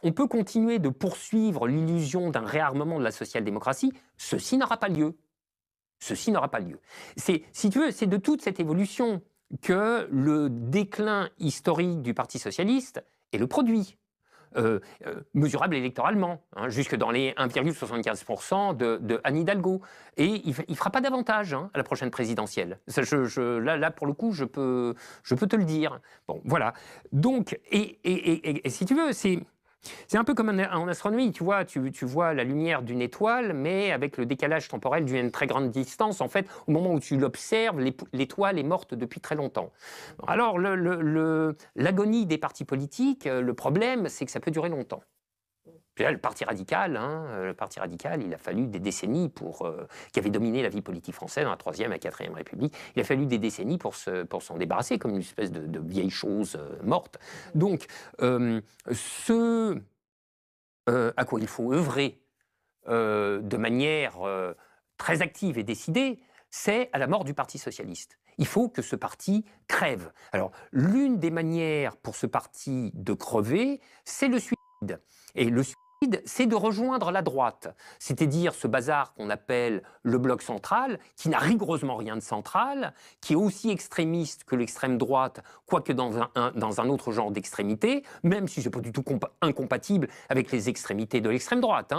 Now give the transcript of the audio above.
on peut continuer de poursuivre l'illusion d'un réarmement de la social-démocratie, ceci n'aura pas lieu. Ceci n'aura pas lieu. Si tu veux, c'est de toute cette évolution que le déclin historique du Parti socialiste est le produit. Mesurable électoralement, hein, jusque dans les 1,75% de Anne Hidalgo. Et il ne fera pas davantage à la prochaine présidentielle. Ça, là, pour le coup, je peux te le dire. Bon, voilà. Donc, et si tu veux, c'est un peu comme en astronomie, tu vois, tu vois la lumière d'une étoile, mais avec le décalage temporel d'une très grande distance. En fait, au moment où tu l'observes, l'étoile est morte depuis très longtemps. Alors, l'agonie des partis politiques, le problème, c'est que ça peut durer longtemps. Puis là, le Parti radical, il a fallu des décennies qui avait dominé la vie politique française dans la Troisième et la Quatrième République. Il a fallu des décennies pour s'en débarrasser, comme une espèce de vieille chose morte. Donc, ce à quoi il faut œuvrer de manière très active et décidée, c'est à la mort du Parti socialiste. Il faut que ce parti crève. Alors, l'une des manières pour ce parti de crever, c'est le suicide. Et le suicide, c'est de rejoindre la droite, c'est-à-dire ce bazar qu'on appelle le bloc central, qui n'a rigoureusement rien de central, qui est aussi extrémiste que l'extrême droite, quoique dans un autre genre d'extrémité, même si c'est pas du tout incompatible avec les extrémités de l'extrême droite.